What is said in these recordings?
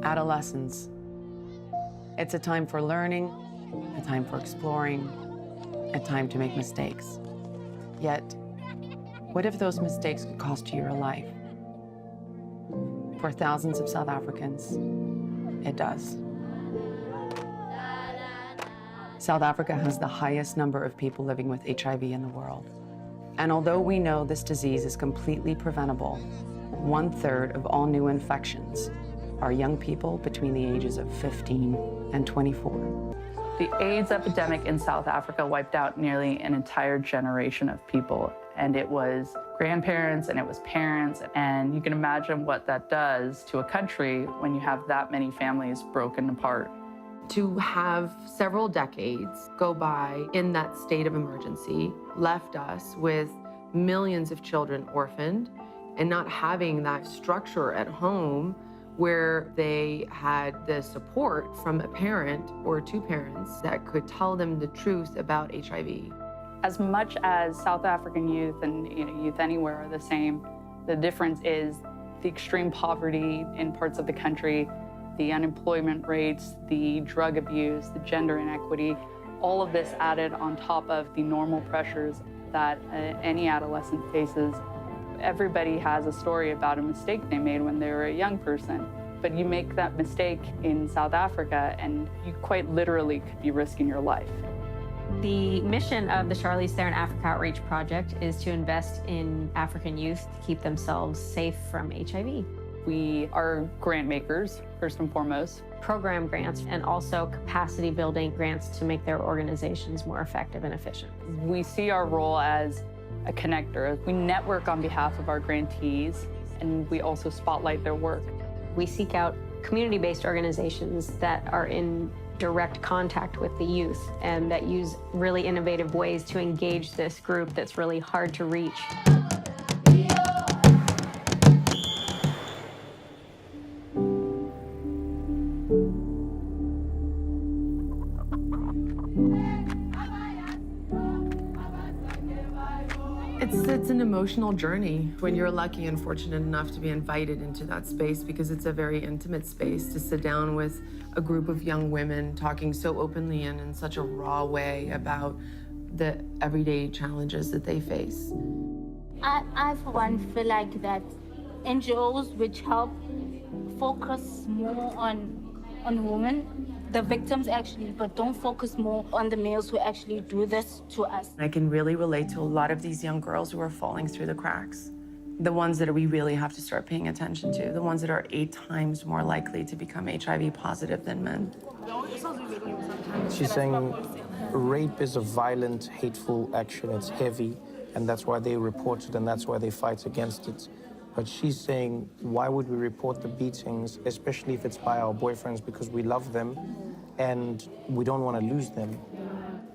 Adolescence. It's a time for learning, a time for exploring, a time to make mistakes. Yet, what if those mistakes could cost you your life? For thousands of South Africans, it does. South Africa has the highest number of people living with HIV in the world. And although we know this disease is completely preventable, 1/3 of all new infections are young people between the ages of 15 and 24. The AIDS epidemic in South Africa wiped out nearly an entire generation of people. And it was grandparents and it was parents. And you can imagine what that does to a country when you have that many families broken apart. To have several decades go by in that state of emergency left us with millions of children orphaned and not having that structure at home where they had the support from a parent or two parents that could tell them the truth about HIV. As much as South African youth and youth anywhere are the same, the difference is the extreme poverty in parts of the country, the unemployment rates, the drug abuse, the gender inequity, all of this added on top of the normal pressures that any adolescent faces. Everybody has a story about a mistake they made when they were a young person, but you make that mistake in South Africa and you quite literally could be risking your life. The mission of the Charlize Theron Africa Outreach Project is to invest in African youth to keep themselves safe from HIV. We are grant makers, first and foremost. Program grants and also capacity building grants to make their organizations more effective and efficient. We see our role as a connector. We network on behalf of our grantees, and we also spotlight their work. We seek out community-based organizations that are in direct contact with the youth and that use really innovative ways to engage this group that's really hard to reach. It's an emotional journey when you're lucky and fortunate enough to be invited into that space, because it's a very intimate space to sit down with a group of young women talking so openly and in such a raw way about the everyday challenges that they face. I for one feel like that NGOs which help focus more on women, the victims actually, but don't focus more on the males who actually do this to us. I can really relate to a lot of these young girls who are falling through the cracks. The ones that we really have to start paying attention to, the ones that are 8 times more likely to become HIV positive than men. She's saying rape is a violent, hateful action, it's heavy, and that's why they report it and that's why they fight against it. But she's saying, why would we report the beatings, especially if it's by our boyfriends, because we love them and we don't want to lose them.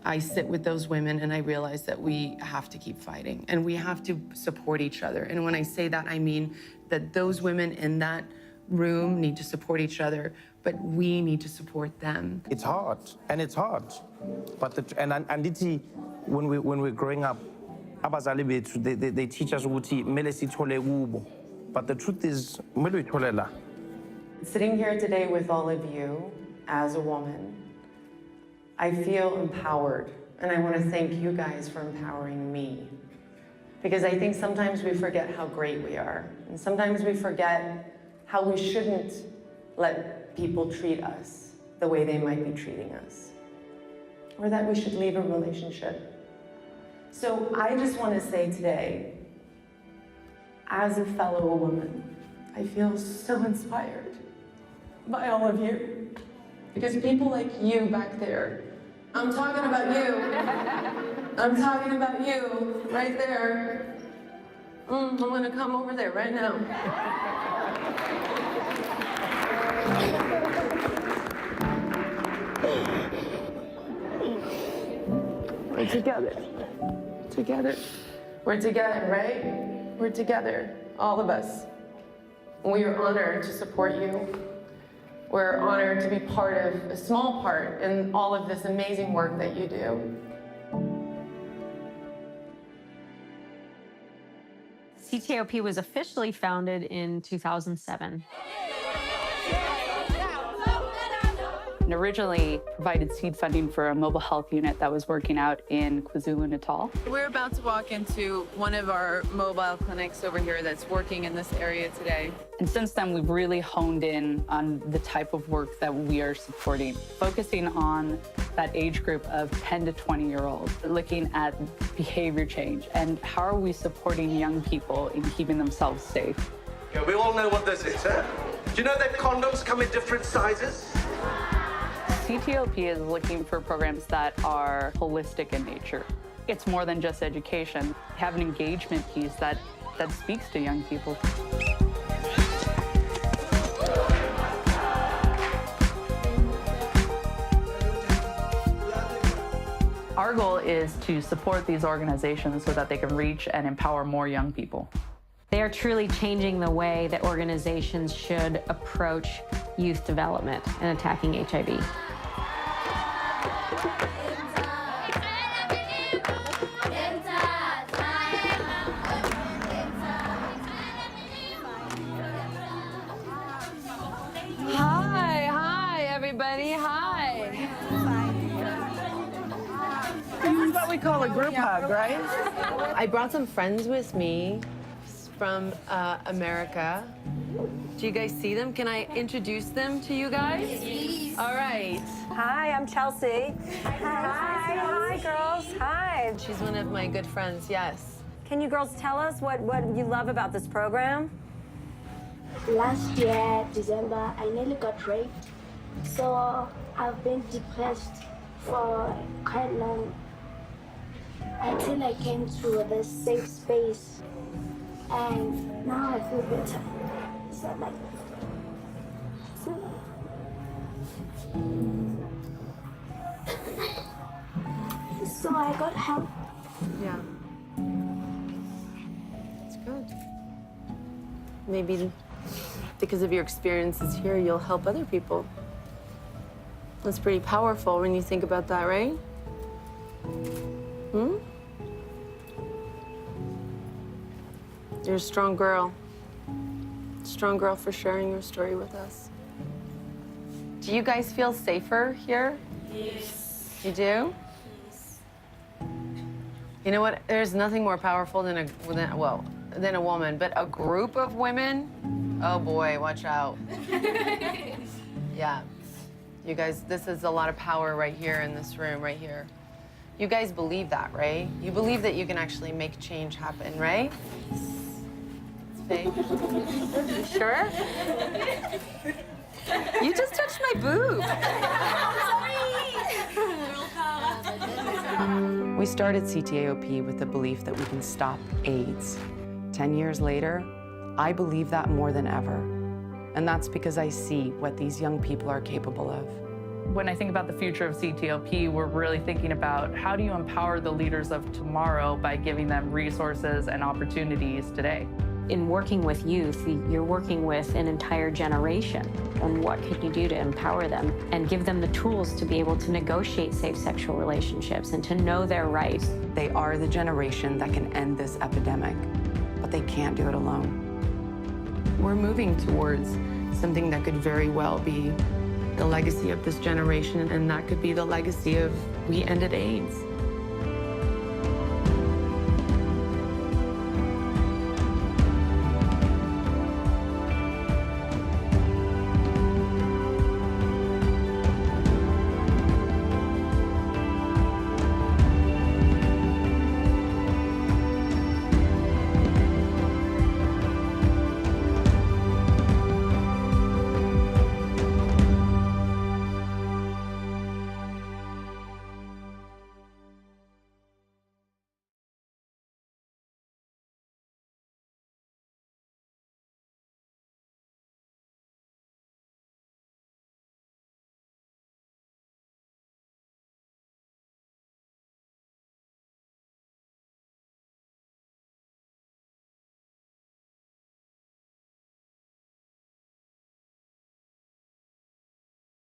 I sit with those women and I realize that we have to keep fighting and we have to support each other. And when I say that, I mean that those women in that room need to support each other, but we need to support them. It's hard, and it's hard. But when we're growing up, abazali bethu they teach us ukuthi kumele sithole kubo, but the truth is kumele uyithole la. Sitting here today with all of you as a woman, I feel empowered, and I want to thank you guys for empowering me, because I think sometimes we forget how great we are, and sometimes we forget how we shouldn't let people treat us the way they might be treating us, or that we should leave a relationship. So I just want to say today, as a fellow woman, I feel so inspired by all of you. Because people like you back there, I'm talking about you. I'm talking about you right there. I'm gonna come over there right now. We're together. Together. We're together, right? We're together, all of us. We are honored to support you. We're honored to be part of, a small part, in all of this amazing work that you do. CTAOP was officially founded in 2007. and originally provided seed funding for a mobile health unit that was working out in KwaZulu-Natal. We're about to walk into one of our mobile clinics over here that's working in this area today. And since then, we've really honed in on the type of work that we are supporting, focusing on that age group of 10 to 20-year-olds, looking at behavior change and how are we supporting young people in keeping themselves safe. Yeah, we all know what this is, huh? Do you know that condoms come in different sizes? CTAOP is looking for programs that are holistic in nature. It's more than just education. Have an engagement piece that speaks to young people. Our goal is to support these organizations so that they can reach and empower more young people. They are truly changing the way that organizations should approach youth development and attacking HIV. Hi, everybody, hi. This is what we call a group hug, right? I brought some friends with me from America. Do you guys see them? Can I introduce them to you guys? Yes. All right. Hi, I'm Chelsea. Hi, girls. Hi. She's one of my good friends, yes. Can you girls tell us what you love about this program? Last year, December, I nearly got raped. So I've been depressed for quite long until I came to this safe space. And now I feel better. So I got help. Yeah. It's good. Maybe because of your experiences here, you'll help other people. That's pretty powerful when you think about that, right? You're a strong girl. Strong girl for sharing your story with us. Do you guys feel safer here? Yes. You do? Yes. You know what? There's nothing more powerful than a woman, but a group of women, oh boy, watch out. Yeah. You guys, this is a lot of power right here in this room, right here. You guys believe that, right? You believe that you can actually make change happen, right? Faith. You sure? You just touched my boob. We started CTAOP with the belief that we can stop AIDS. 10 years later, I believe that more than ever. And that's because I see what these young people are capable of. When I think about the future of CTAOP, we're really thinking about how do you empower the leaders of tomorrow by giving them resources and opportunities today. In working with youth, you're working with an entire generation. And what can you do to empower them and give them the tools to be able to negotiate safe sexual relationships and to know their rights? They are the generation that can end this epidemic, but they can't do it alone. We're moving towards something that could very well be the legacy of this generation, and that could be the legacy of we ended AIDS.